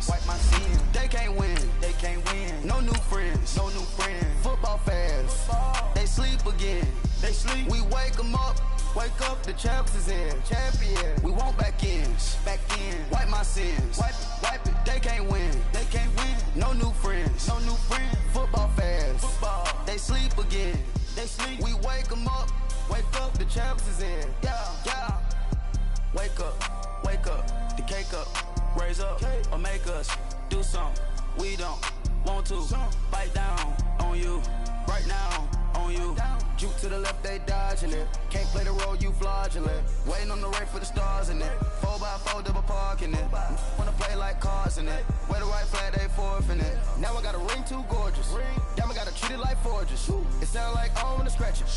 sins. They can't win. No new friends. Football fans. They sleep again. We wake them up. The champs is in. We want back ends. Wipe my sins. Wipe it. They can't win. No new friends. Football fans. They sleep again. We wake them up. The champs is in. Yeah. Wake up. The cake up. Raise up or make us do something. We don't want to bite down on you right now. On you, juke to the left, they dodging it. Can't play the role, you fraudulent. Waiting on the race for the stars in it. 4x4 double parking it. Wanna play like cars in it. Wear the white flag, they forfeit it. Now I got a ring too gorgeous. Damn, I gotta treat it like forges. It sound like I wanna scratch it.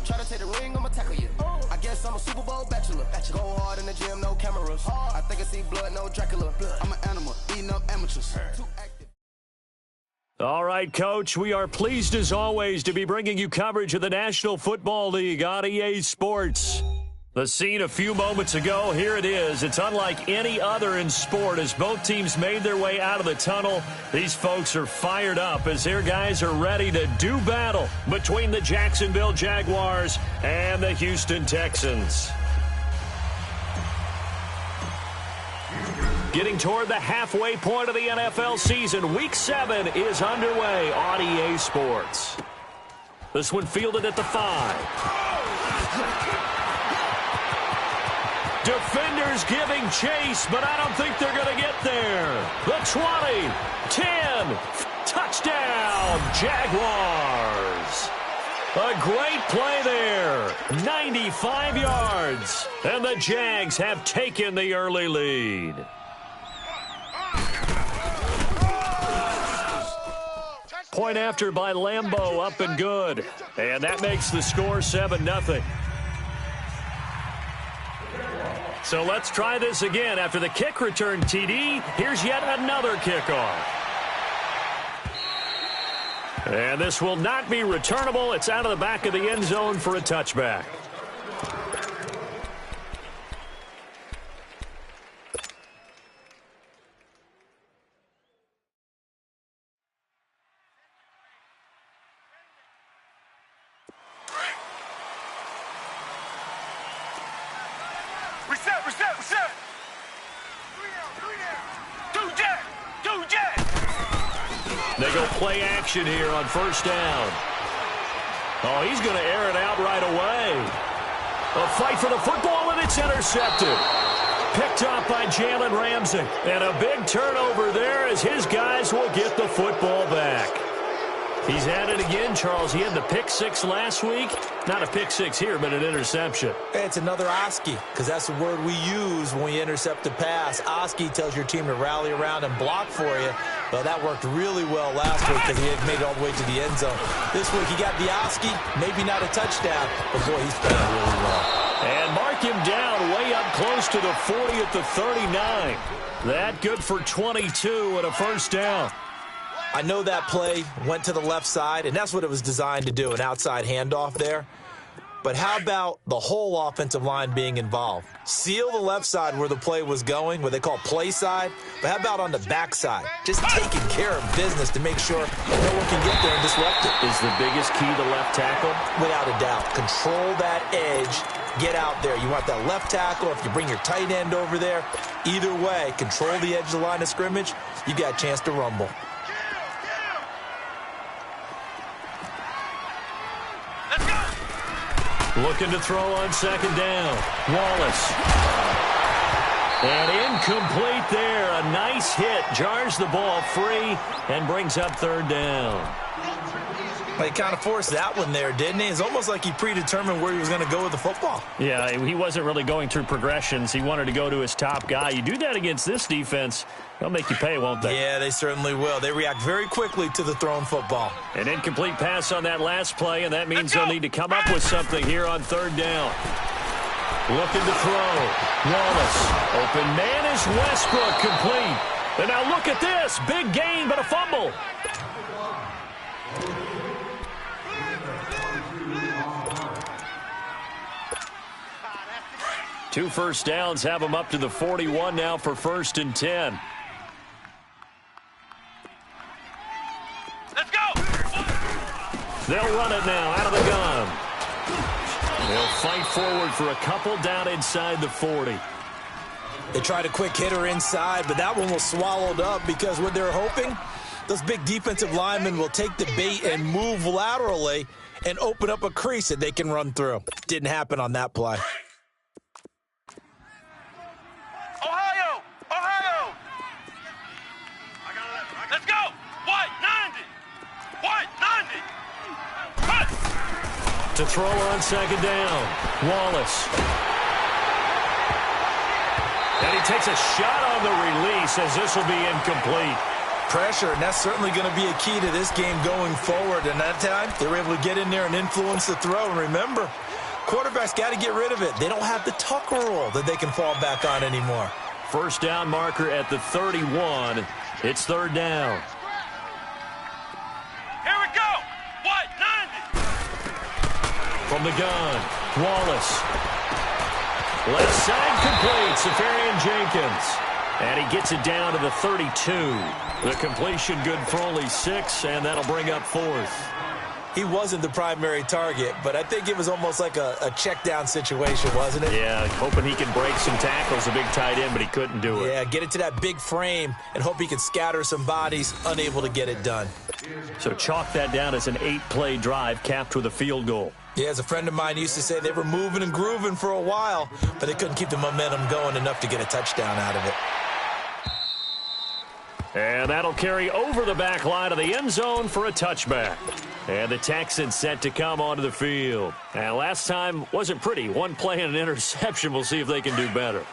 Try to take the ring, I'ma tackle you. I guess I'm a Super Bowl bachelor. Go hard in the gym, no cameras. I think I see blood, no Dracula. I'm an animal, eating up amateurs. Too active. All right, Coach, we are pleased as always to be bringing you coverage of the National Football League on EA Sports. The scene a few moments ago, here it is. It's unlike any other in sport as both teams made their way out of the tunnel. These folks are fired up as their guys are ready to do battle between the Jacksonville Jaguars and the Houston Texans. Getting toward the halfway point of the NFL season, Week 7 is underway on EA Sports. This one fielded at the 5. Defenders giving chase, but I don't think they're going to get there. The 20, 10, touchdown, Jaguars. A great play there, 95 yards, and the Jags have taken the early lead. Point after by Lambeau, up and good. And that makes the score 7-0. So let's try this again. After the kick return TD, here's yet another kickoff. And this will not be returnable. It's out of the back of the end zone for a touchback. They go play action here on first down. Oh, he's going to air it out right away. A fight for the football, and it's intercepted. Picked up by Jalen Ramsey. And a big turnover there as his guys will get the football back. He's at it again, Charles. He had the pick six last week. Not a pick six here, but an interception. It's another Oski, because that's the word we use when we intercept a pass. Oski tells your team to rally around and block for you. Well, that worked really well last week because he had made it all the way to the end zone. This week he got the Oski, maybe not a touchdown, but boy, he's playing really well. And mark him down way up close to the 40 at the 39. That good for 22 and a first down. I know that play went to the left side, and that's what it was designed to do, an outside handoff there. But how about the whole offensive line being involved? Seal the left side where the play was going, what they call play side, but how about on the back side? Just taking care of business to make sure no one can get there and disrupt it. Is the biggest key the left tackle? Without a doubt. Control that edge. Get out there. You want that left tackle. If you bring your tight end over there, either way, control the edge of the line of scrimmage, you got a chance to rumble. Looking to throw on second down. Wallace. And incomplete there. A nice hit. Jars the ball free and brings up third down. Well, he kind of forced that one there, didn't he? It's almost like he predetermined where he was going to go with the football. Yeah, he wasn't really going through progressions. He wanted to go to his top guy. You do that against this defense, they'll make you pay, won't they? Yeah, they certainly will. They react very quickly to the thrown football. An incomplete pass on that last play, and that means they'll need to come up with something here on third down. Looking to throw. Wallace. Open man is Westbrook, complete. And now look at this. Big gain, but a fumble. Two first downs have them up to the 41 now for 1st and 10. They'll run it now out of the gun. They'll fight forward for a couple down inside the 40. They tried a quick hitter inside, but that one was swallowed up because what they're hoping, those big defensive linemen will take the bait and move laterally and open up a crease that they can run through. Didn't happen on that play. Ohio! Ohio! Let's go! White, 90! White, 90! Cut! To throw on second down, Wallace. And he takes a shot on the release as this will be incomplete. Pressure, and that's certainly going to be a key to this game going forward. And that time, they were able to get in there and influence the throw. And remember, quarterbacks got to get rid of it. They don't have the Tucker rule that they can fall back on anymore. First down marker at the 31. It's third down. Here we go! White, 90! From the gun, Wallace. Left side complete, Safarian Jenkins. And he gets it down to the 32. The completion good for only 6, and that'll bring up fourth. He wasn't the primary target, but I think it was almost like a check down situation, wasn't it? Yeah, hoping he can break some tackles, a big tight end, but he couldn't do it. Yeah, get it to that big frame and hope he can scatter some bodies, unable to get it done. So chalk that down as an 8-play drive capped with a field goal. Yeah, as a friend of mine used to say, they were moving and grooving for a while, but they couldn't keep the momentum going enough to get a touchdown out of it. And that'll carry over the back line of the end zone for a touchback. And the Texans set to come onto the field. And last time wasn't pretty. One play and an interception. We'll see if they can do better.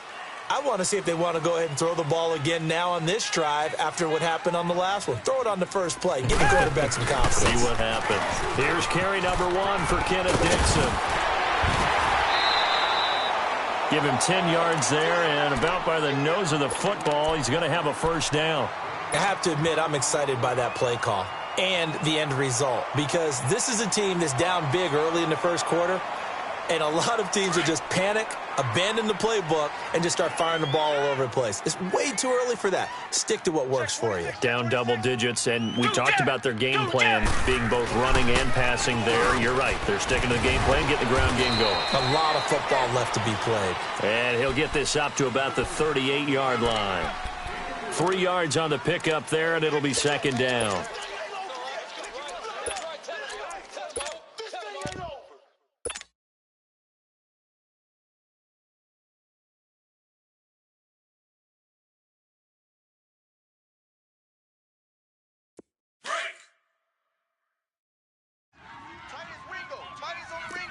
I want to see if they want to go ahead and throw the ball again now on this drive after what happened on the last one. Throw it on the first play. Give the quarterback some confidence. See what happens. Here's carry number 1 for Kenneth Dixon. Give him 10 yards there, and about by the nose of the football, he's going to have a first down. I have to admit, I'm excited by that play call and the end result because this is a team that's down big early in the first quarter, and a lot of teams will just panic, abandon the playbook, and just start firing the ball all over the place. It's way too early for that. Stick to what works for you. Down double digits, and we talked about their game plan being both running and passing there. You're right. They're sticking to the game plan, getting the ground game going. A lot of football left to be played. And he'll get this up to about the 38-yard line. 3 yards on the pickup there, and it'll be second down.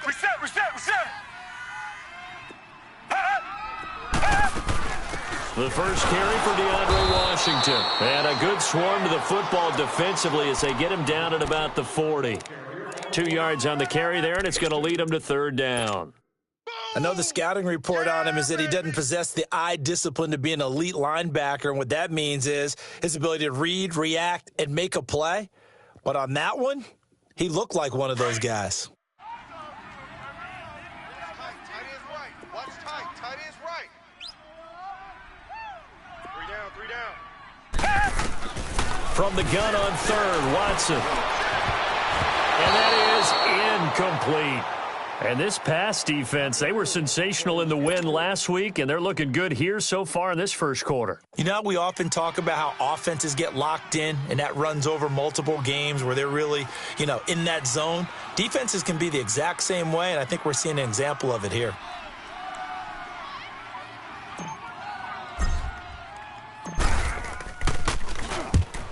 Reset! The first carry for DeAndre Washington. And a good swarm to the football defensively as they get him down at about the 40. 2 yards on the carry there, and it's going to lead him to third down. I know the scouting report on him is that he doesn't possess the eye discipline to be an elite linebacker, and what that means is his ability to read, react, and make a play. But on that one, he looked like one of those guys. From the gun on third, Watson. And that is incomplete. And this pass defense, they were sensational in the win last week, and they're looking good here so far in this first quarter. You know, we often talk about how offenses get locked in, and that runs over multiple games where they're really, in that zone. Defenses can be the exact same way, and I think we're seeing an example of it here.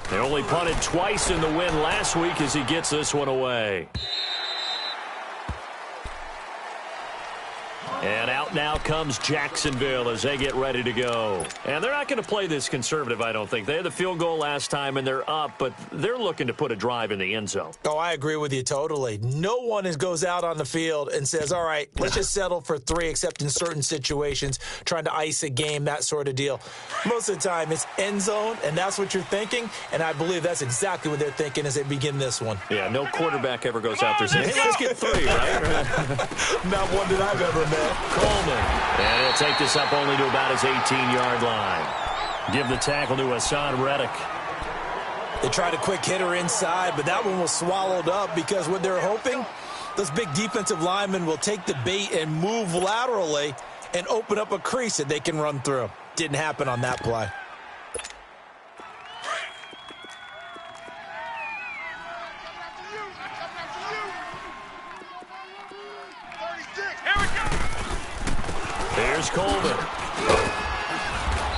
They only punted twice in the win last week as he gets this one away. And out now comes Jacksonville as they get ready to go. And they're not going to play this conservative, I don't think. They had the field goal last time, and they're up, but they're looking to put a drive in the end zone. Oh, I agree with you totally. No one goes out on the field and says, all right, let's just settle for 3, except in certain situations, trying to ice a game, that sort of deal. Most of the time, it's end zone, and that's what you're thinking, and I believe that's exactly what they're thinking as they begin this one. Yeah, no quarterback ever goes out there saying, hey, let's get 3, right? Not one that I've ever met. Coleman. And he'll take this up only to about his 18-yard line. Give the tackle to Hassan Reddick. They tried a quick hitter inside, but that one was swallowed up because what they're hoping, those big defensive linemen will take the bait and move laterally and open up a crease that they can run through. Didn't happen on that play. Here's Coleman.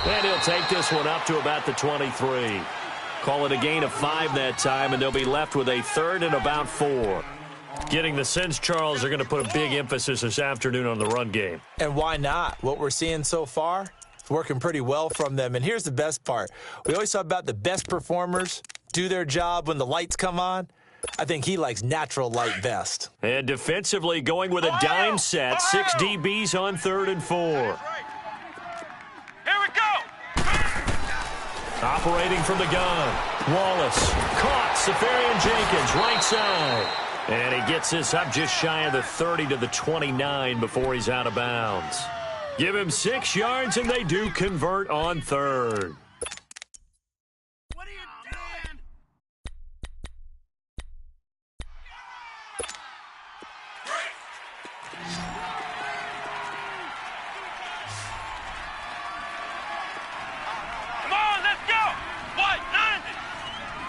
And he'll take this one up to about the 23. Call it a gain of 5 that time, and they'll be left with a third and about 4. Getting the sense, Charles, they're going to put a big emphasis this afternoon on the run game. And why not? What we're seeing so far, it's working pretty well from them. And here's the best part. We always talk about the best performers do their job when the lights come on. I think he likes natural light best. And defensively going with a dime set. 6 DBs on 3rd and 4. Here we go. Operating from the gun. Wallace caught. Safarian Jenkins right side. And he gets this up just shy of the 30 to the 29 before he's out of bounds. Give him 6 yards, and they do convert on 3rd. What are you doing? Come on, let's go. White 90.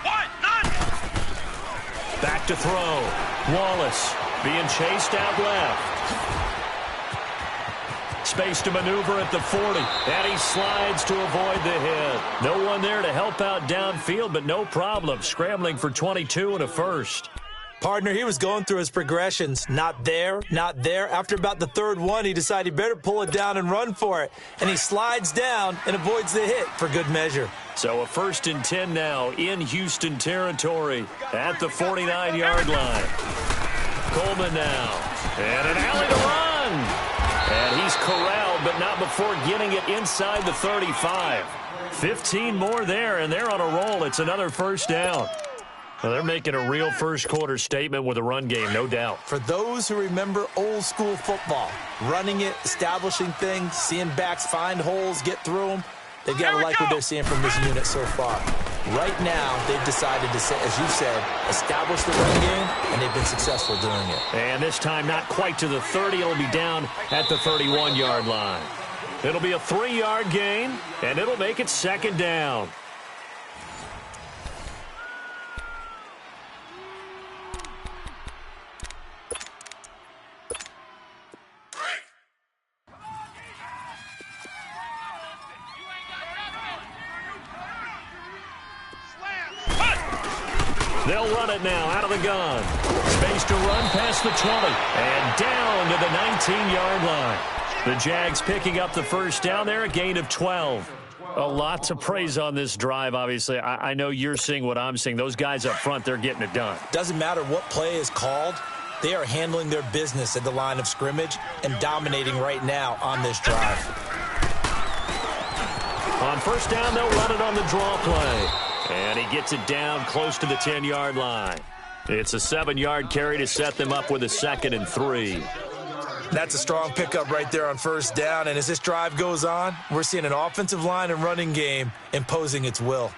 White 90. Back to throw. Wallace being chased out left. Space to maneuver at the 40. And he slides to avoid the hit. No one there to help out downfield, but no problem. Scrambling for 22 and a first. Partner, he was going through his progressions. Not there, not there. After about the 3rd one, he decided he better pull it down and run for it. And he slides down and avoids the hit for good measure. So a 1st and 10 now in Houston territory at the 49-yard line. Coleman now. And an alley to run. And he's corralled, but not before getting it inside the 35. 15 more there, and they're on a roll. It's another first down. Well, they're making a real first-quarter statement with a run game, no doubt. For those who remember old-school football, running it, establishing things, seeing backs find holes, get through them, they've got to like what they're seeing from this unit so far. Right now, they've decided to, as you said, establish the run game, and they've been successful doing it. And this time, not quite to the 30. It'll be down at the 31-yard line. It'll be a 3-yard gain, and it'll make it 2nd down. They'll run it now out of the gun. Space to run past the 20 and down to the 19-yard line. The Jags picking up the first down there, a gain of 12. A lot to praise on this drive, obviously. I know you're seeing what I'm seeing. Those guys up front, they're getting it done. Doesn't matter what play is called. They are handling their business at the line of scrimmage and dominating right now on this drive. On first down, they'll run it on the draw play. And he gets it down close to the 10-yard line. It's a 7-yard carry to set them up with a 2nd and 3. That's a strong pickup right there on first down. And as this drive goes on, we're seeing an offensive line and running game imposing its will.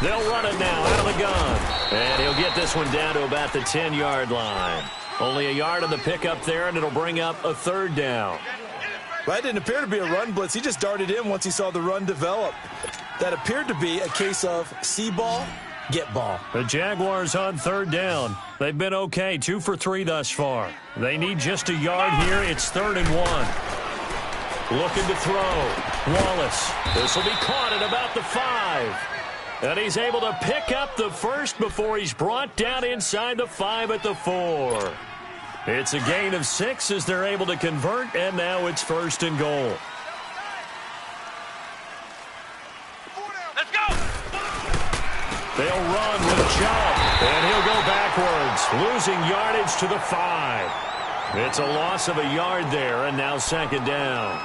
They'll run it now out of the gun. And he'll get this one down to about the 10-yard line. Only a yard on the pickup there, and it'll bring up a 3rd down. That didn't appear to be a run blitz. He just darted in once he saw the run develop. That appeared to be a case of see ball, get ball. The Jaguars on 3rd down. They've been okay, 2 for 3 thus far. They need just a yard here. It's 3rd and 1. Looking to throw. Wallace. This will be caught at about the 5. And he's able to pick up the first before he's brought down inside the 5 at the 4. It's a gain of 6 as they're able to convert, and now it's 1st and goal. Let's go. They'll run with Chubb, and he'll go backwards, losing yardage to the 5. It's a loss of a yard there, and now 2nd down.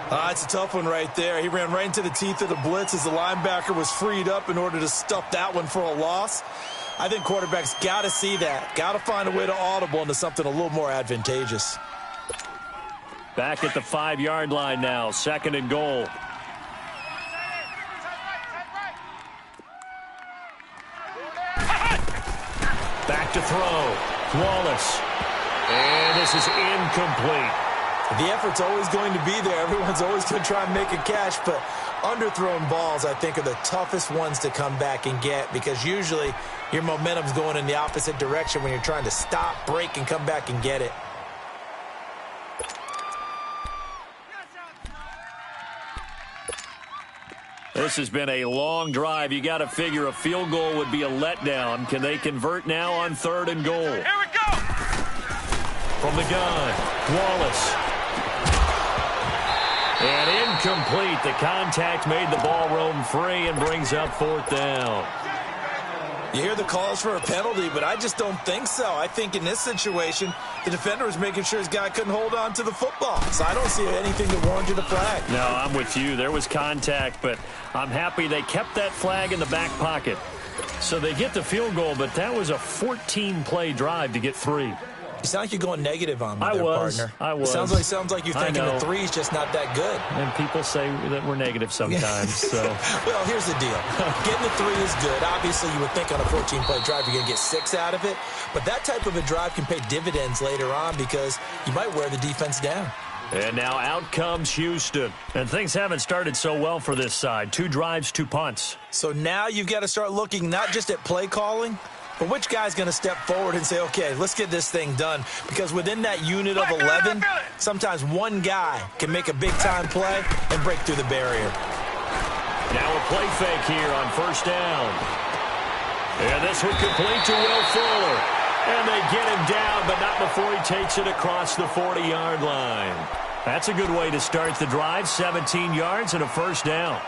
It's a tough one right there. He ran right into the teeth of the blitz as the linebacker was freed up in order to stuff that one for a loss. I think quarterbacks got to see that. Got to find a way to audible into something a little more advantageous. Back at the 5-yard line now, 2nd and goal. Back to throw. Wallace. And this is incomplete. The effort's always going to be there. Everyone's always going to try and make a catch, but underthrown balls, I think, are the toughest ones to come back and get because usually your momentum's going in the opposite direction when you're trying to stop, break, and come back and get it. This has been a long drive. You got to figure a field goal would be a letdown. Can they convert now on 3rd and goal? Here we go! From the gun, Wallace. And incomplete. The contact made the ball roam free and brings up 4th down. You hear the calls for a penalty, but I just don't think so. I think in this situation, the defender was making sure his guy couldn't hold on to the football. So I don't see anything that warranted a flag. No, I'm with you. There was contact, but I'm happy they kept that flag in the back pocket. So they get the field goal, but that was a 14-play drive to get 3. You sound like you're going negative on me partner. I was. It sounds like you're thinking the 3's just not that good. And people say that we're negative sometimes. So. Well, here's the deal. Getting the 3 is good. Obviously, you would think on a 14-play drive you're going to get 6 out of it. But that type of a drive can pay dividends later on because you might wear the defense down. And now out comes Houston. And things haven't started so well for this side. 2 drives, 2 punts. So now you've got to start looking not just at play calling, but which guy's going to step forward and say, okay, let's get this thing done? Because within that unit of 11, sometimes one guy can make a big-time play and break through the barrier. Now a play fake here on 1st down. And this will complete to Will Fuller. And they get him down, but not before he takes it across the 40-yard line. That's a good way to start the drive, 17 yards and a 1st down.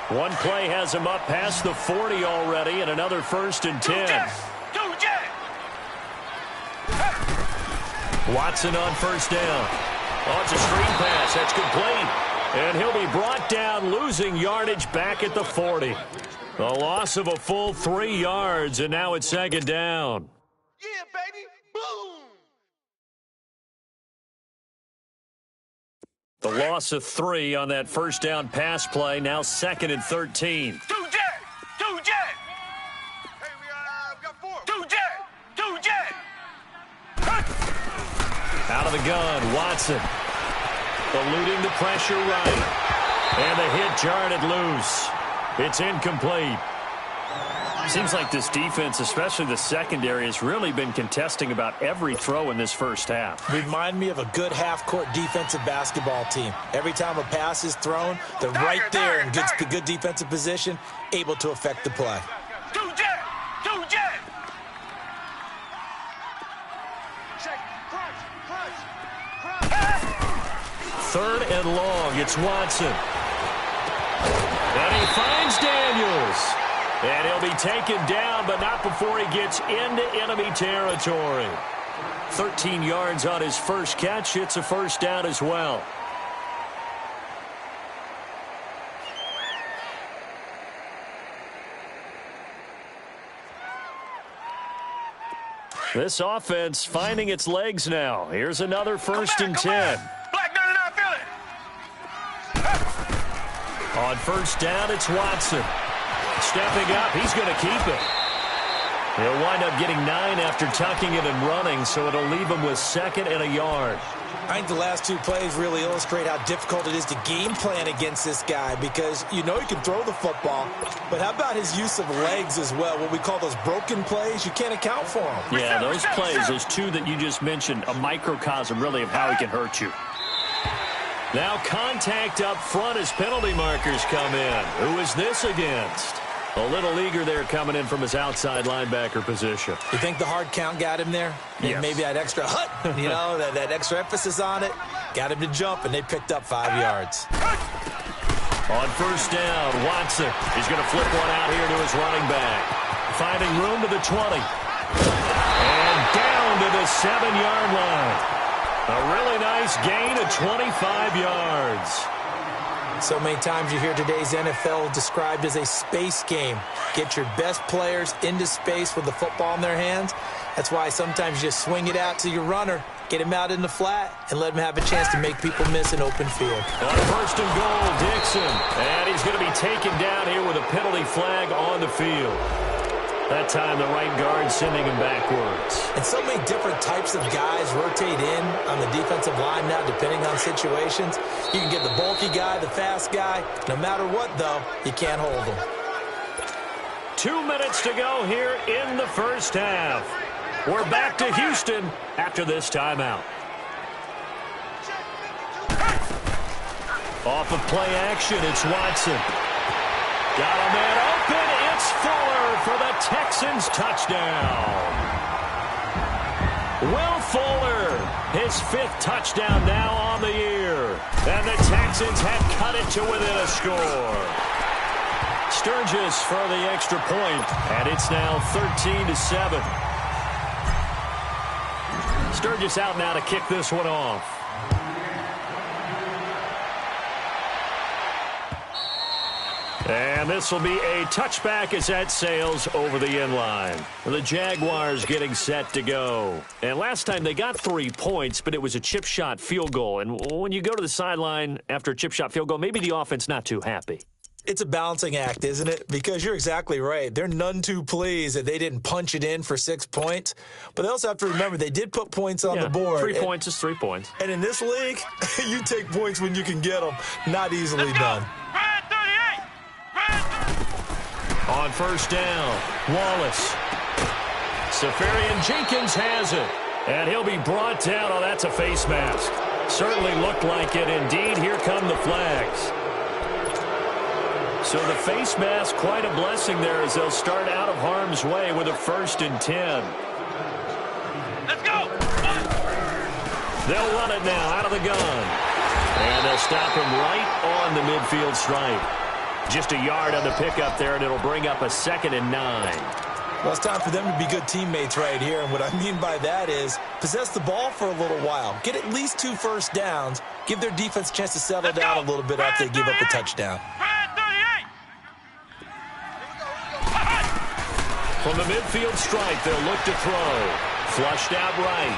One play has him up past the 40 already, and another 1st and 10. Watson on 1st down. Oh, it's a screen pass. That's complete. And he'll be brought down, losing yardage back at the 40. The loss of a full 3 yards, and now it's 2nd down. Yeah, baby. Boom! The loss of 3 on that 1st down pass play, now 2nd and 13. Two jet! Hey, we got 4. Two jet! Out of the gun, Watson. Eluding the pressure right. And the hit jarred it loose. It's incomplete. Seems like this defense, especially the secondary, has really been contesting about every throw in this 1st half. Remind me of a good half-court defensive basketball team. Every time a pass is thrown, they're right there in good defensive position, able to affect the play. Two jet! Check, crunch. 3rd and long, it's Watson. And he finds Daniels. And he'll be taken down, but not before he gets into enemy territory. 13 yards on his first catch. It's a 1st down as well. This offense finding its legs now. Here's another 1st and 10. Black 99, feel it. On 1st down, it's Watson. Stepping up, he's going to keep it. He'll wind up getting 9 after tucking it and running, so it'll leave him with 2nd and a yard. I think the last 2 plays really illustrate how difficult it is to game plan against this guy because you know he can throw the football, but how about his use of legs as well? What we call those broken plays, you can't account for them. Yeah, those plays, those 2 that you just mentioned, a microcosm really of how he can hurt you. Now contact up front as penalty markers come in. Who is this against? A little eager there coming in from his outside linebacker position. You think the hard count got him there? Yes. Maybe that extra that extra emphasis on it got him to jump, and they picked up 5 yards. On 1st down, Watson is going to flip one out here to his running back. Finding room to the 20. And down to the 7-yard line. A really nice gain of 25 yards. So many times you hear today's NFL described as a space game. Get your best players into space with the football in their hands. That's why sometimes you just swing it out to your runner, get him out in the flat, and let him have a chance to make people miss an open field. On first and goal, Dixon. And he's going to be taken down here with a penalty flag on the field. That time, the right guard sending him backwards. And so many different types of guys rotate in on the defensive line now, depending on situations. You can get the bulky guy, the fast guy. No matter what, though, you can't hold them. 2 minutes to go here in the first half. We're back to Houston after this timeout. Off of play action, it's Watson. Got a man open. It's Fuller for the Texans touchdown. Will Fuller, his 5th touchdown now on the year. And the Texans have cut it to within a score. Sturgis for the extra point, and it's now 13-7. Sturgis out now to kick this one off. And this will be a touchback as that sails over the end line. The Jaguars getting set to go. And last time they got 3 points, but it was a chip shot field goal. And when you go to the sideline after a chip shot field goal, maybe the offense not too happy. It's a balancing act, isn't it? Because you're exactly right. They're none too pleased that they didn't punch it in for 6 points. But they also have to remember they did put points on the board. 3 points is 3 points. And in this league, you take points when you can get them. Not easily done. On first down, Wallace. Safarian Jenkins has it. And he'll be brought down. Oh, that's a face mask. Certainly looked like it. Indeed, here come the flags. So the face mask, quite a blessing there as they'll start out of harm's way with a 1st and 10. Let's go! They'll run it now out of the gun. And they'll stop him right on the midfield stripe. Just a yard on the pickup there, and it'll bring up a 2nd and 9. Well, it's time for them to be good teammates right here. And what I mean by that is possess the ball for a little while. Get at least 2 first downs. Give their defense a chance to settle down a little bit after they give up a touchdown. From the midfield stripe, they'll look to throw. Flushed out right.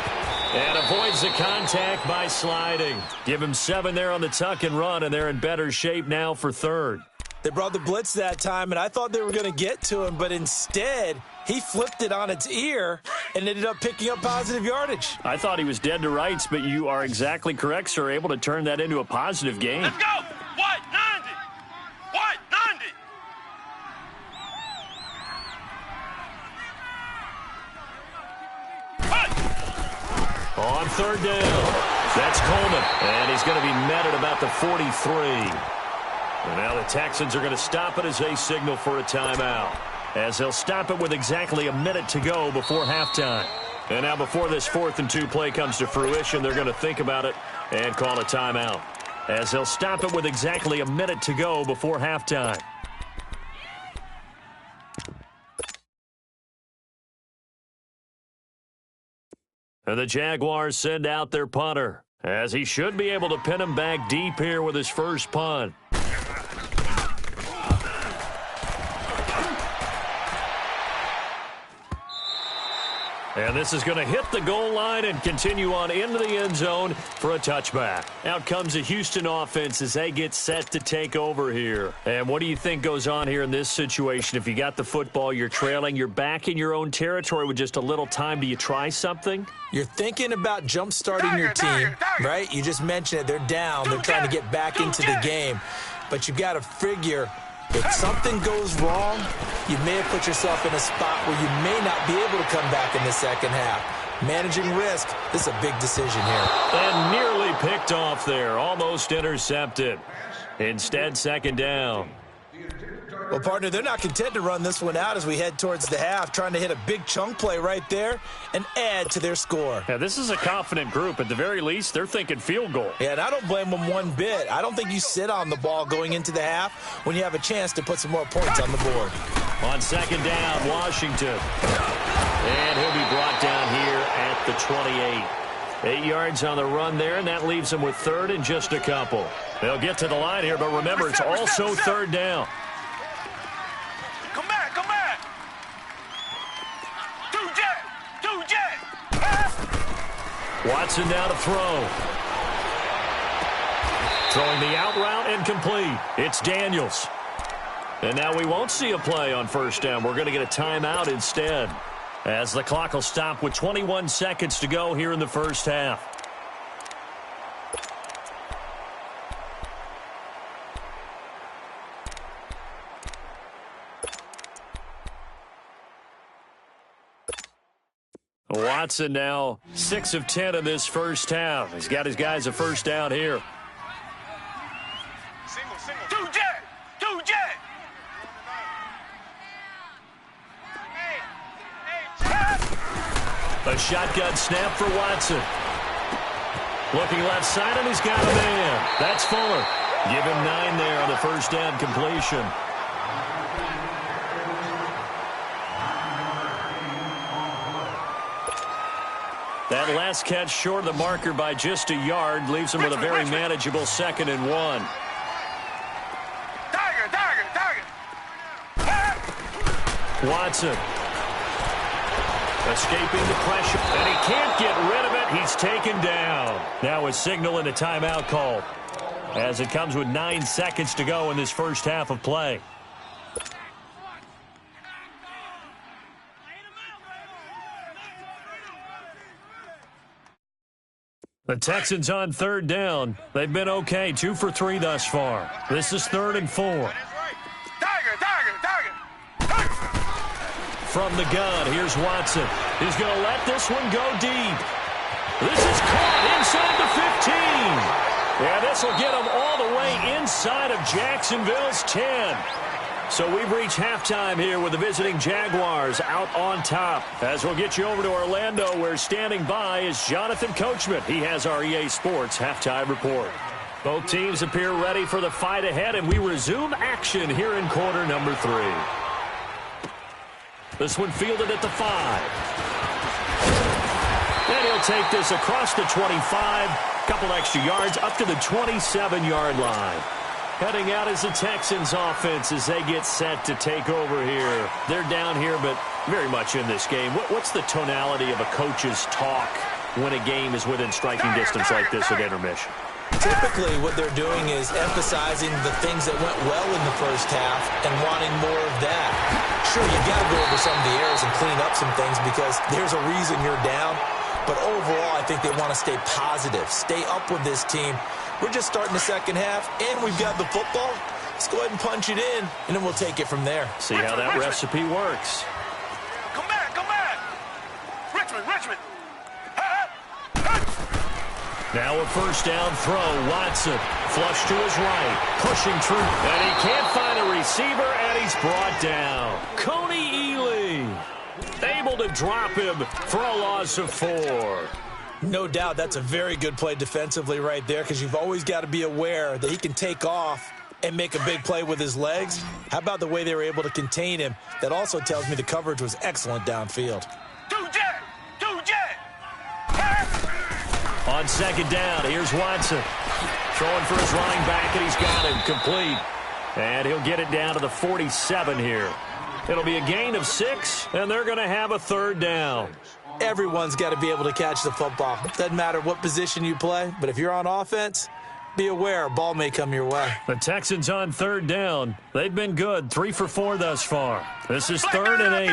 And avoids the contact by sliding. Give him 7 there on the tuck and run, and they're in better shape now for 3rd. They brought the blitz that time, and I thought they were going to get to him, but instead, he flipped it on its ear and ended up picking up positive yardage. I thought he was dead to rights, but you are exactly correct, sir. Able to turn that into a positive gain. Let's go! White 90! White 90! On 3rd down, that's Coleman, and he's going to be met at about the 43. And now the Texans are going to stop it as they signal for a timeout, as they'll stop it with exactly a minute to go before halftime. And now before this 4th and 2 play comes to fruition, they're going to think about it and call a timeout, as they'll stop it with exactly a minute to go before halftime. And the Jaguars send out their punter, as he should be able to pin him back deep here with his first punt. And this is going to hit the goal line and continue on into the end zone for a touchback. Out comes the Houston offense as they get set to take over here. And what do you think goes on here in this situation? If you got the football, you're trailing, you're back in your own territory with just a little time. Do you try something? You're thinking about jump-starting your team, right? You just mentioned it. They're down. They're trying to get back into the game. But you've got to figure, if something goes wrong, you may have put yourself in a spot where you may not be able to come back in the second half. Managing risk, this is a big decision here. And nearly picked off there, almost intercepted. Instead, 2nd down. Well, partner, they're not content to run this one out as we head towards the half, trying to hit a big chunk play right there and add to their score. Yeah, this is a confident group. At the very least, they're thinking field goal. Yeah, and I don't blame them one bit. I don't think you sit on the ball going into the half when you have a chance to put some more points on the board. On 2nd down, Washington. And he'll be brought down here at the 28. 8 yards on the run there, and that leaves them with third and just a couple. They'll get to the line here, but remember, it's also third down. Come back, come back. Two jet. Watson now to throw. Throwing the out route and complete. It's Daniels. And now we won't see a play on first down. We're going to get a timeout instead, as the clock will stop with 21 seconds to go here in the first half. Watson now 6 of 10 in this first half. He's got his guys a first down here. Two jet. A shotgun snap for Watson. Looking left side, and he's got a man. That's Fuller. Give him 9 there on the first down completion. That last catch short of the marker by just a yard leaves him with a very manageable 2nd and 1. Watson escaping the pressure, and he can't get rid of it. He's taken down. Now a signal and a timeout call, as it comes with 9 seconds to go in this first half of play. The Texans on third down. They've been okay, 2 for 3 thus far. This is 3rd and 4. From the gun, here's Watson. He's going to let this one go deep. This is caught inside the 15. Yeah, this will get him all the way inside of Jacksonville's 10. So we've reached halftime here with the visiting Jaguars out on top. As we'll get you over to Orlando, where standing by is Jonathan Coachman. He has our EA Sports halftime report. Both teams appear ready for the fight ahead, and we resume action here in quarter number 3. This one fielded at the 5. And he'll take this across the 25. Couple extra yards up to the 27-yard line. Heading out is the Texans offense as they get set to take over here. They're down here, but very much in this game. What's the tonality of a coach's talk when a game is within striking distance like this at intermission? Typically, what they're doing is emphasizing the things that went well in the first half and wanting more of that. Sure, you've got to go over some of the errors and clean up some things because there's a reason you're down. But overall, I think they want to stay positive, stay up with this team. We're just starting the second half, and we've got the football. Let's go ahead and punch it in, and then we'll take it from there. See how that recipe works. Come back. Richmond. Now a first down throw. Watson flush to his right, pushing through, and he can't find a receiver, and he's brought down. Coney Ely able to drop him for a loss of 4. No doubt that's a very good play defensively right there because you've always got to be aware that he can take off and make a big play with his legs. How about the way they were able to contain him? That also tells me the coverage was excellent downfield. Two jet. On second down, here's Watson. Throwing for his running back, and he's got him complete. And he'll get it down to the 47 here. It'll be a gain of 6, and they're going to have a third down. Everyone's got to be able to catch the football. Doesn't matter what position you play, but if you're on offense, be aware a ball may come your way. The Texans on third down. They've been good, 3 for 4 thus far. This is 3rd and 8.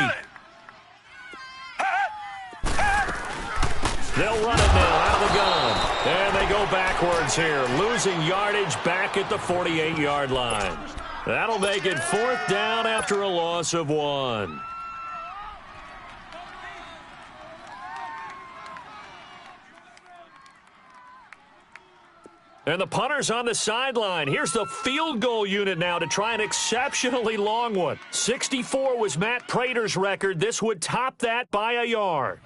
They'll run it now out of the gun. And they go backwards here, losing yardage back at the 48-yard line. That'll make it 4th down after a loss of 1. And the punter's on the sideline. Here's the field goal unit now to try an exceptionally long one. 64 was Matt Prater's record. This would top that by a yard.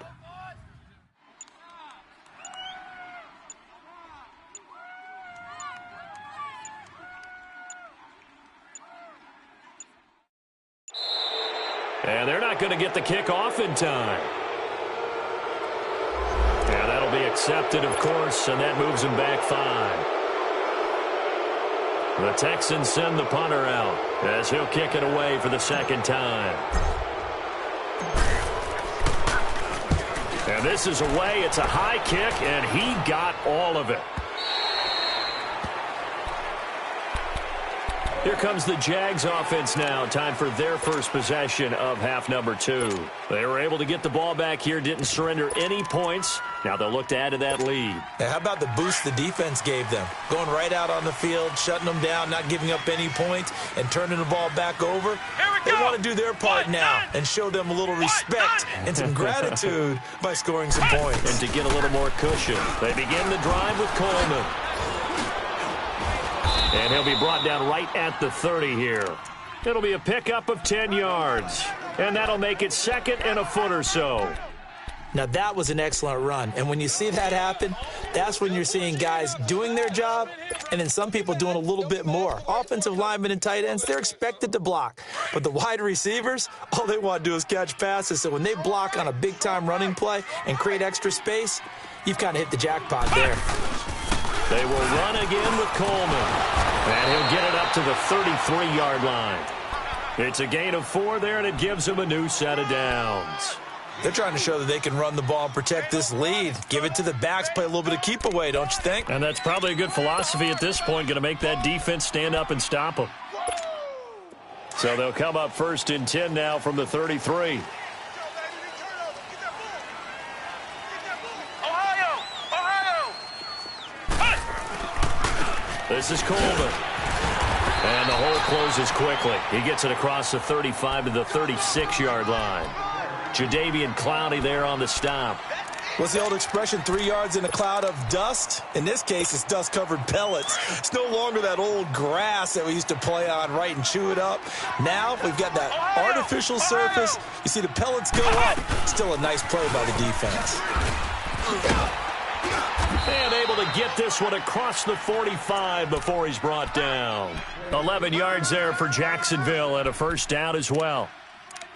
And they're not going to get the kick off in time. Yeah, that'll be a Accepted, of course, and that moves him back 5. The Texans send the punter out as he'll kick it away for the second time. And this is away. It's a high kick, and he got all of it. Here comes the Jags offense now. Time for their first possession of half number 2. They were able to get the ball back here, didn't surrender any points. Now they'll look to add to that lead. Now, how about the boost the defense gave them? Going right out on the field, shutting them down, not giving up any points, and turning the ball back over. They want to do their part now and show them a little respect and some gratitude by scoring some points. And to get a little more cushion, they begin the drive with Coleman. And he'll be brought down right at the 30 here. It'll be a pickup of 10 yards. And that'll make it second and a foot or so. Now, that was an excellent run. And when you see that happen, that's when you're seeing guys doing their job and then some people doing a little bit more. Offensive linemen and tight ends, they're expected to block. But the wide receivers, all they want to do is catch passes. So when they block on a big-time running play and create extra space, you've kind of hit the jackpot there. They will run again with Coleman. And he'll get it up to the 33-yard line. It's a gain of 4 there, and it gives him a new set of downs. They're trying to show that they can run the ball and protect this lead. Give it to the backs, play a little bit of keep away, don't you think? And that's probably a good philosophy at this point, going to make that defense stand up and stop them. So they'll come up 1st and 10 now from the 33. This is Coleman. And the hole closes quickly. He gets it across the 35 to the 36-yard line. Jadeveon Clowney there on the stop. What's the old expression, 3 yards in a cloud of dust? In this case, it's dust-covered pellets. It's no longer that old grass that we used to play on, right, and chew it up. Now we've got that artificial surface. You see the pellets go up. Still a nice play by the defense. And able to get this one across the 45 before he's brought down. 11 yards there for Jacksonville and a first down as well.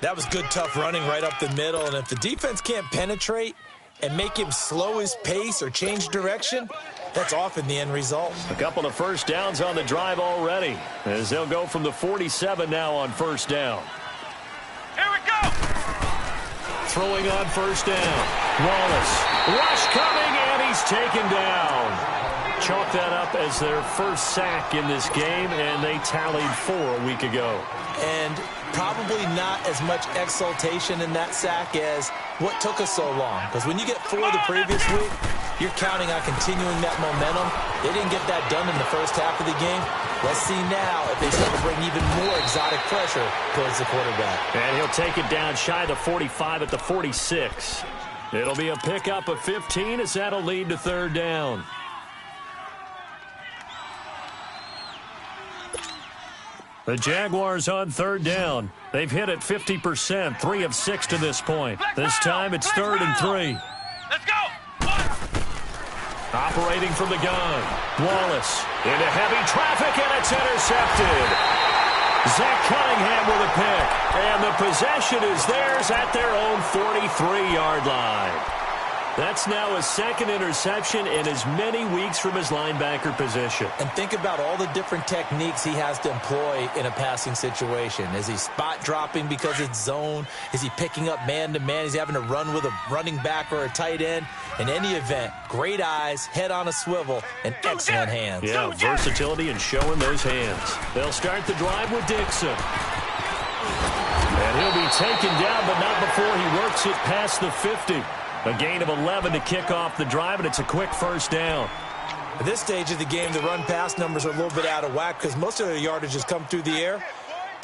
That was good, tough running right up the middle. And if the defense can't penetrate and make him slow his pace or change direction, that's often the end result. A couple of first downs on the drive already, as they'll go from the 47 now on first down. Here we go! Throwing on first down. Wallace. Rush coming, and he's taken down. Chalk that up as their first sack in this game, and they tallied 4 a week ago. And probably not as much exultation in that sack as what took us so long. Because when you get 4 the previous week, you're counting on continuing that momentum. They didn't get that done in the first half of the game. Let's see now if they start to bring even more exotic pressure towards the quarterback. And he'll take it down shy of the 45 at the 46. It'll be a pickup of 15 as that'll lead to third down. The Jaguars on third down. They've hit it 50%, 3 of 6 to this point. This time it's 3rd and 3. Let's go! Operating from the gun. Wallace into heavy traffic, and it's intercepted. Zach Cunningham with a pick. And the possession is theirs at their own 43-yard line. That's now his 2nd interception in as many weeks from his linebacker position. And think about all the different techniques he has to employ in a passing situation. Is he spot dropping because it's zone? Is he picking up man-to-man? Is he having to run with a running back or a tight end? In any event, great eyes, head on a swivel, and excellent hands. Yeah, versatility and showing those hands. They'll start the drive with Dixon. And he'll be taken down, but not before he works it past the 50. A gain of 11 to kick off the drive, and it's a quick first down. At this stage of the game, the run-pass numbers are a little bit out of whack because most of their yardage has come through the air.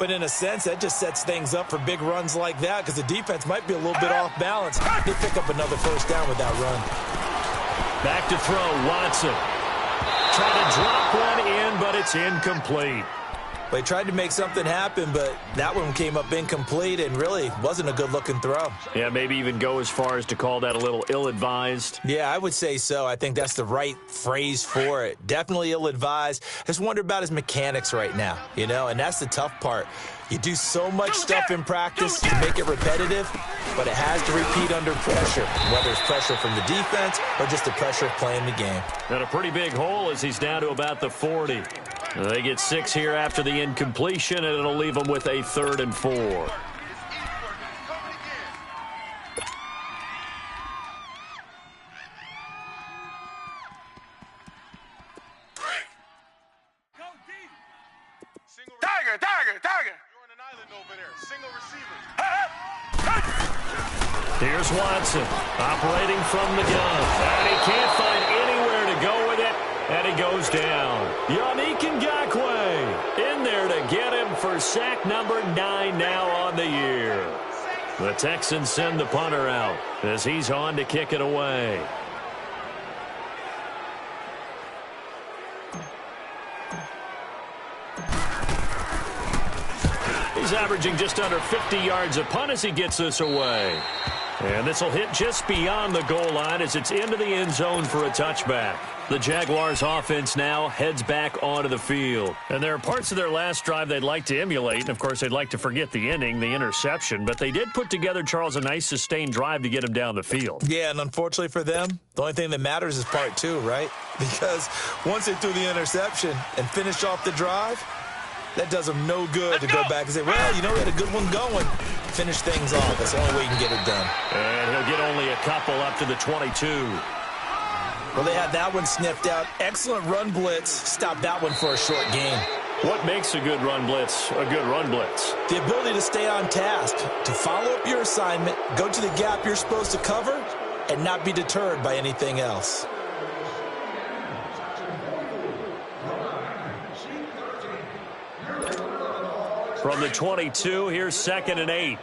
But in a sense, that just sets things up for big runs like that because the defense might be a little bit off balance. They pick up another first down with that run. Back to throw, Watson. Trying to drop one in, but it's incomplete. Well, he tried to make something happen, but that one came up incomplete and really wasn't a good-looking throw. Yeah, maybe even go as far as to call that a little ill-advised. Yeah, I would say so. I think that's the right phrase for it. Definitely ill-advised. Just wonder about his mechanics right now, you know, and that's the tough part. You do so much stuff in practice to make it repetitive, but it has to repeat under pressure, whether it's pressure from the defense or just the pressure of playing the game. Got a pretty big hole as he's down to about the 40. They get 6 here after the incompletion, and it'll leave them with a 3rd and 4. Tiger. You're on an island over there. Single receiver. Here's Watson operating from the gun, and he can't find anywhere to go with it, and he goes down. Yannick Ngakoue in there to get him for sack number 9 now on the year. The Texans send the punter out as he's on to kick it away. He's averaging just under 50 yards a punt as he gets this away. And this will hit just beyond the goal line as it's into the end zone for a touchback. The Jaguars offense now heads back onto the field. And there are parts of their last drive they'd like to emulate. And, of course, they'd like to forget the ending, the interception. But they did put together, Charles, a nice sustained drive to get him down the field. Yeah, and unfortunately for them, the only thing that matters is part 2, right? Because once they threw the interception and finished off the drive, that does them no good to go back and say, well, you know, we had a good one going. Finish things off. That's the only way you can get it done. And he'll get only a couple up to the 22. Well, they had that one sniffed out. Excellent run blitz. Stop that one for a short gain. What makes a good run blitz a good run blitz? The ability to stay on task, to follow up your assignment, go to the gap you're supposed to cover, and not be deterred by anything else. From the 22, here's 2nd and 8.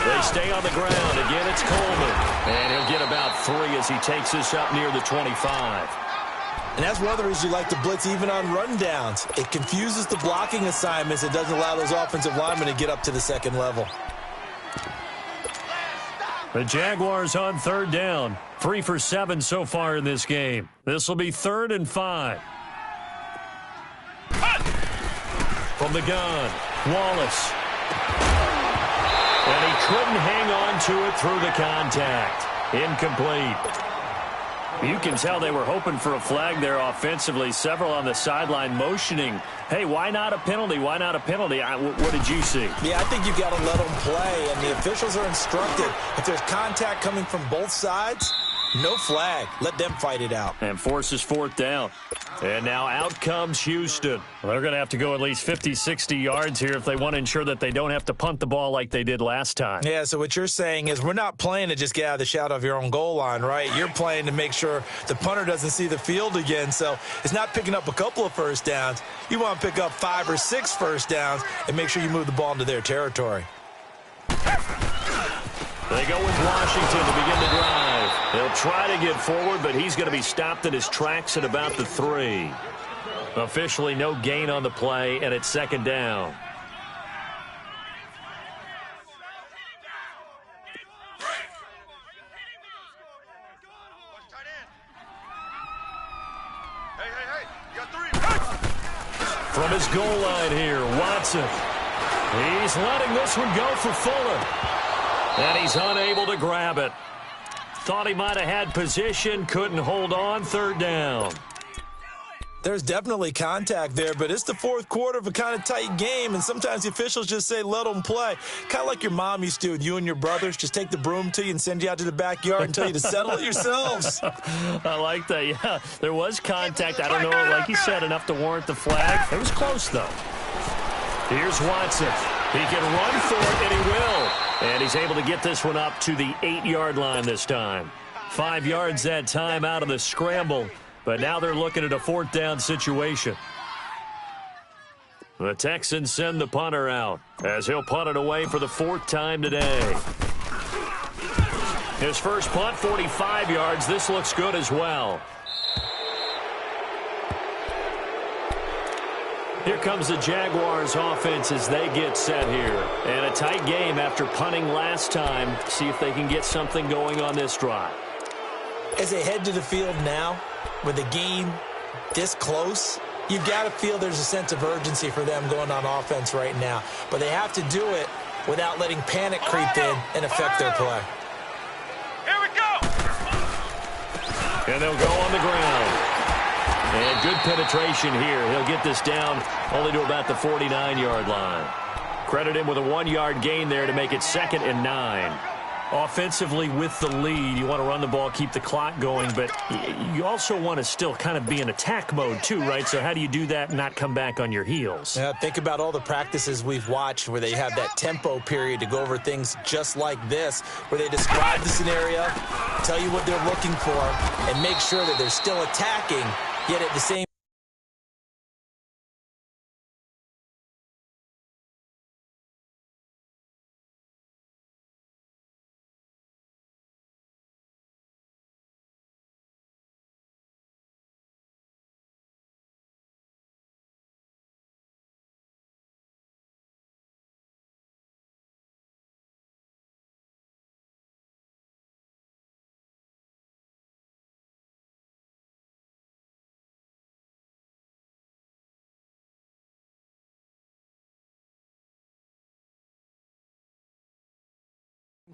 They stay on the ground. Again, it's Coleman. And he'll get about 3 as he takes this up near the 25. And that's one of the reasons you like to blitz even on rundowns. It confuses the blocking assignments. It doesn't allow those offensive linemen to get up to the second level. The Jaguars on 3rd down. 3 for 7 so far in this game. This will be 3rd and 5. From the gun, Wallace. And he couldn't hang on to it through the contact. Incomplete. You can tell they were hoping for a flag there offensively. Several on the sideline motioning, hey, why not a penalty? Why not a penalty? What did you see? Yeah, I think you've got to let them play, and the officials are instructed. If there's contact coming from both sides, no flag. Let them fight it out. And forces 4th down. And now out comes Houston. Well, they're going to have to go at least 50, 60 yards here if they want to ensure that they don't have to punt the ball like they did last time. Yeah, so what you're saying is we're not playing to just get out of the shadow of your own goal line, right? You're playing to make sure the punter doesn't see the field again. So it's not picking up a couple of first downs. You want to pick up 5 or 6 first downs and make sure you move the ball into their territory. They go with Washington to begin the drive. They'll try to get forward, but he's going to be stopped in his tracks at about the 3. Officially no gain on the play, and it's 2nd down. Hey, you got 3. From his goal line here, Watson. He's letting this one go for Fuller. And he's unable to grab it. Thought he might have had position, couldn't hold on, 3rd down. There's definitely contact there, but it's the 4th quarter of a kind of tight game, and sometimes the officials just say, let them play. Kind of like your mom used to with you and your brothers. Just take the broom to you and send you out to the backyard and tell you to settle it yourselves. I like that, yeah. There was contact. I don't know, like you said, enough to warrant the flag. It was close, though. Here's Watson. He can run for it, and he will. And he's able to get this one up to the 8-yard line this time. 5 yards that time out of the scramble. But now they're looking at a 4th down situation. The Texans send the punter out as he'll punt it away for the 4th time today. His first punt, 45 yards. This looks good as well. Here comes the Jaguars offense as they get set here. And a tight game after punting last time. See if they can get something going on this drive. As they head to the field now, with the game this close, you've got to feel there's a sense of urgency for them going on offense right now. But they have to do it without letting panic creep in and affect their play. Here we go. And they'll go on the ground. And good penetration here. He'll get this down only to about the 49-yard line. Credit him with a 1-yard gain there to make it 2nd and 9. Offensively with the lead, you want to run the ball, keep the clock going, but you also want to still kind of be in attack mode too, right? So how do you do that and not come back on your heels? Yeah, think about all the practices we've watched where they have that tempo period to go over things just like this, where they describe the scenario, tell you what they're looking for, and make sure that they're still attacking, yet at the same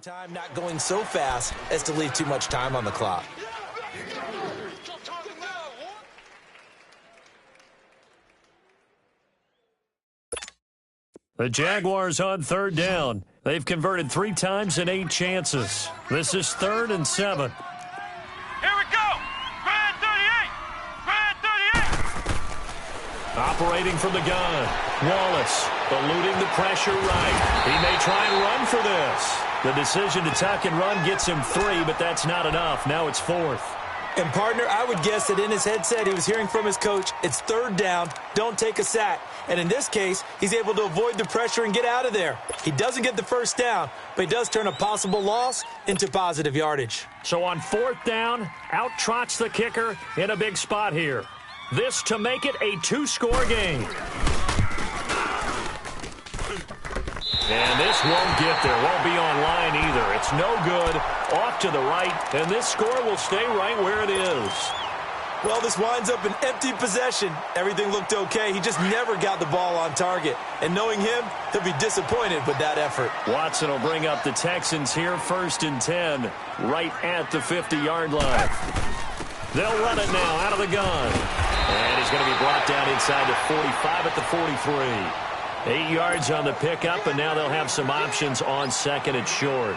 time not going so fast as to leave too much time on the clock. The Jaguars on 3rd down. They've converted 3 times in 8 chances. This is 3rd and 7. Here we go. Red 38. Red 38. Operating from the gun. Wallace eluding the pressure right. He may try and run for this. The decision to tuck and run gets him 3, but that's not enough. Now it's 4th. And, partner, I would guess that in his headset he was hearing from his coach, it's 3rd down, don't take a sack. And in this case, he's able to avoid the pressure and get out of there. He doesn't get the 1st down, but he does turn a possible loss into positive yardage. So on 4th down, out trots the kicker in a big spot here. This to make it a 2-score game. And this won't get there, won't be online either. It's no good, off to the right, and this score will stay right where it is. Well, this winds up an empty possession. Everything looked okay. He just never got the ball on target. And knowing him, he'll be disappointed with that effort. Watson will bring up the Texans here, 1st and 10, right at the 50-yard line. They'll run it now out of the gun. And he's going to be brought down inside the 45 at the 43. 8 yards on the pickup, and now they'll have some options on 2nd and short.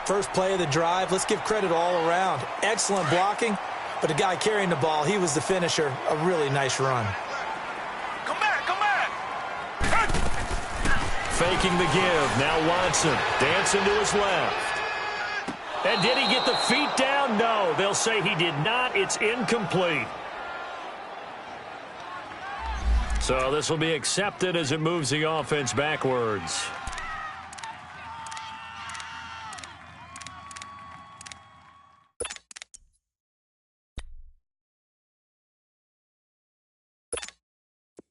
First play of the drive, let's give credit all around. Excellent blocking, but the guy carrying the ball, he was the finisher. A really nice run. Come back, come back. Faking the give. Now Watson dancing to his left. And did he get the feet down? No, they'll say he did not. It's incomplete. So this will be accepted as it moves the offense backwards.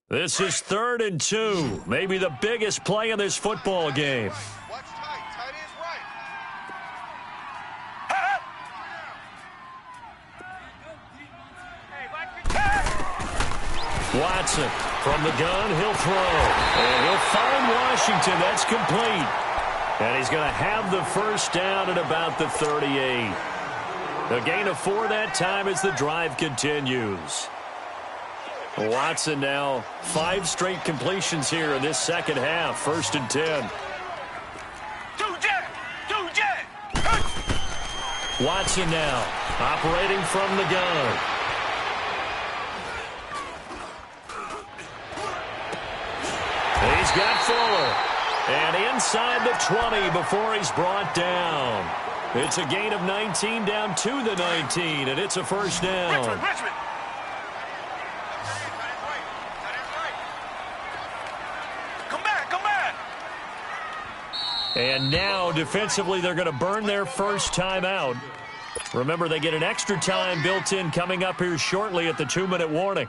This is 3rd and 2. Maybe the biggest play in this football game. Watch tight. Tight is right. Watson from the gun, he'll throw. And he'll find Washington. That's complete. And he's going to have the 1st down at about the 38. A gain of 4 that time as the drive continues. Watson now 5 straight completions here in this 2nd half. 1st and 10. Watson now operating from the gun. He's got Fuller. And inside the 20 before he's brought down. It's a gain of 19 down to the 19, and it's a 1st down. Richmond. Come back, come back. And now, defensively, they're going to burn their first timeout. Remember, they get an extra time built in coming up here shortly at the 2-minute warning.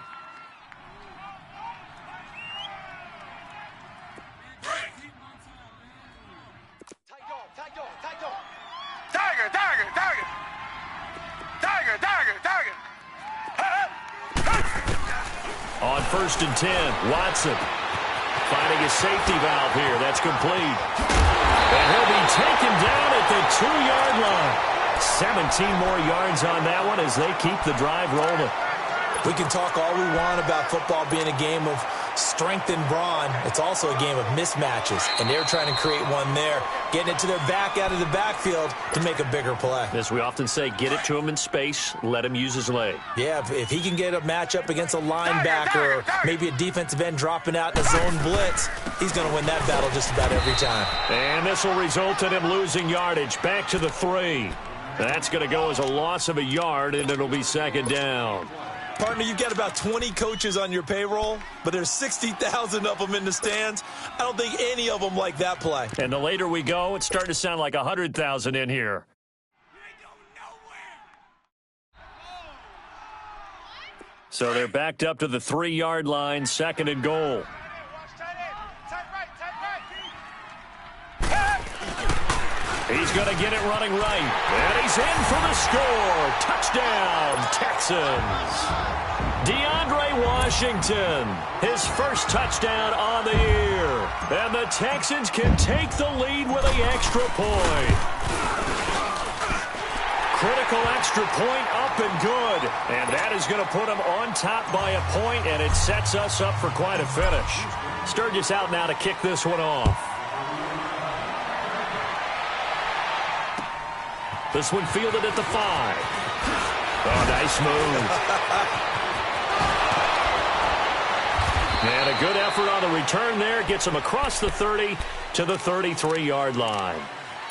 On 1st and 10, Watson finding a safety valve here. That's complete. And he'll be taken down at the 2-yard line. 17 more yards on that one as they keep the drive rolling. We can talk all we want about football being a game of strength and brawn. It's also a game of mismatches, and they're trying to create one there, getting it to their back out of the backfield to make a bigger play. As we often say, get it to him in space, let him use his leg. Yeah, if he can get a matchup against a linebacker or maybe a defensive end dropping out in a zone blitz, he's going to win that battle just about every time. And this will result in him losing yardage back to the 3. That's going to go as a loss of a yard, and it'll be 2nd down. Partner, you've got about 20 coaches on your payroll, but there's 60,000 of them in the stands. I don't think any of them like that play. And the later we go, it's starting to sound like 100,000 in here. So they're backed up to the 3-yard line, 2nd and goal. He's going to get it running right. And he's in for the score. Touchdown, Texans. DeAndre Washington, his first touchdown on the year. And the Texans can take the lead with an extra point. Critical extra point up and good. And that is going to put them on top by a point, and it sets us up for quite a finish. Sturgis out now to kick this one off. This one fielded at the 5. Oh, nice move. And a good effort on the return there. Gets him across the 30 to the 33-yard line.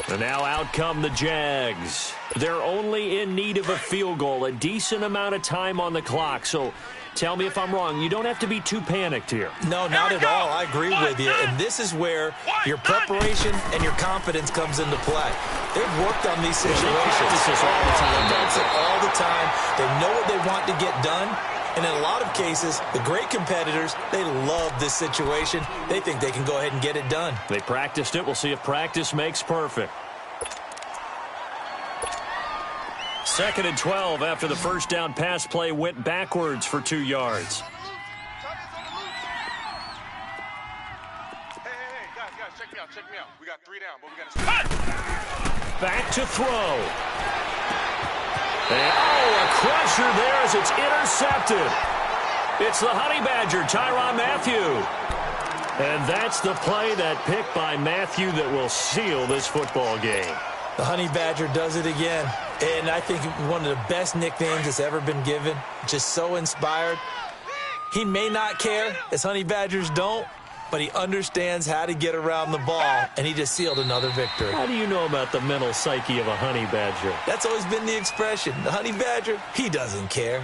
And now out come the Jags. They're only in need of a field goal, a decent amount of time on the clock. So tell me if I'm wrong. You don't have to be too panicked here. No, not at all. I agree with you. And this is where your preparation and your confidence comes into play. They've worked on these situations. They practice this all the time. That's it all the time. They know what they want to get done. And in a lot of cases, the great competitors, they love this situation. They think they can go ahead and get it done. They practiced it. We'll see if practice makes perfect. 2nd and 12 after the first down pass play went backwards for 2 yards. Hey, guys, check me out. We got 3 down, but we got to stay. Back to throw. And, a crusher there as it's intercepted. It's the Honey Badger, Tyrann Mathieu. And that's the play, that pick by Mathieu, that will seal this football game. The Honey Badger does it again. And I think one of the best nicknames that's ever been given. Just so inspired. He may not care, as Honey Badgers don't, but he understands how to get around the ball, and he just sealed another victory. How do you know about the mental psyche of a Honey Badger? That's always been the expression. The Honey Badger, he doesn't care.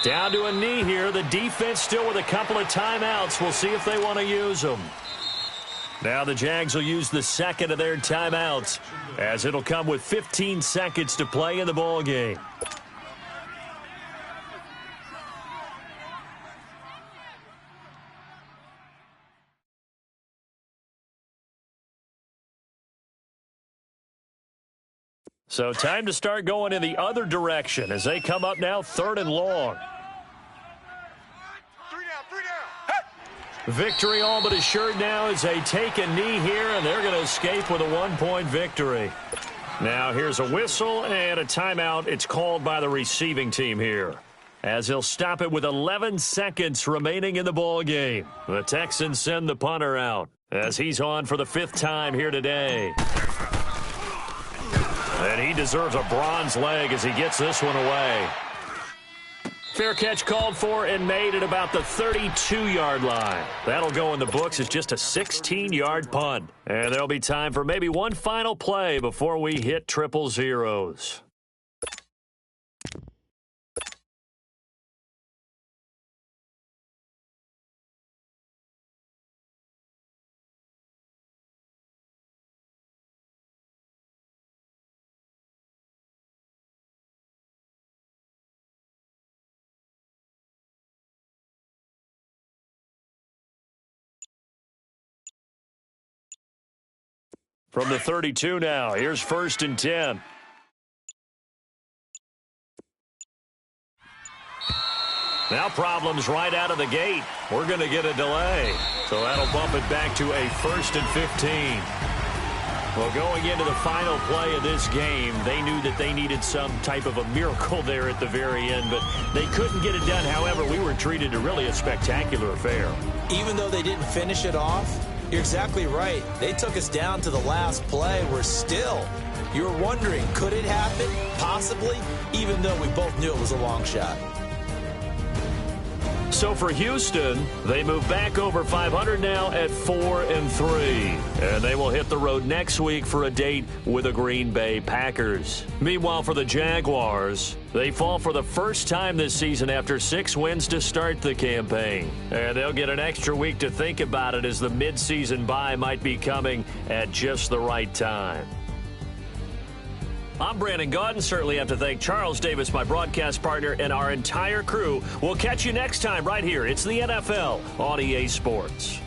Down to a knee here. The defense still with a couple of timeouts. We'll see if they want to use them. Now the Jags will use the second of their timeouts, as it'll come with 15 seconds to play in the ball game. So time to start going in the other direction as they come up now 3rd and long. 3 down. Hey! Victory all but assured now as they take a knee here, and they're going to escape with a 1-point victory. Now here's a whistle and a timeout. It's called by the receiving team here, as he'll stop it with 11 seconds remaining in the ball game. The Texans send the punter out as he's on for the 5th time here today. And he deserves a bronze leg as he gets this one away. Fair catch called for and made at about the 32-yard line. That'll go in the books as just a 16-yard punt. And there'll be time for maybe one final play before we hit triple zeros. From the 32 now, here's 1st and 10. Now problems right out of the gate. We're going to get a delay. So that'll bump it back to a 1st and 15. Well, going into the final play of this game, they knew that they needed some type of a miracle there at the very end, but they couldn't get it done. However, we were treated to really a spectacular affair. Even though they didn't finish it off, you're exactly right. They took us down to the last play. We're still, you're wondering, could it happen? Possibly, even though we both knew it was a long shot. So for Houston, they move back over 500 now at 4-3. And they will hit the road next week for a date with the Green Bay Packers. Meanwhile, for the Jaguars, they fall for the first time this season after 6 wins to start the campaign. And they'll get an extra week to think about it as the midseason bye might be coming at just the right time. I'm Brandon Gaudin. Certainly have to thank Charles Davis, my broadcast partner, and our entire crew. We'll catch you next time right here. It's the NFL on EA Sports.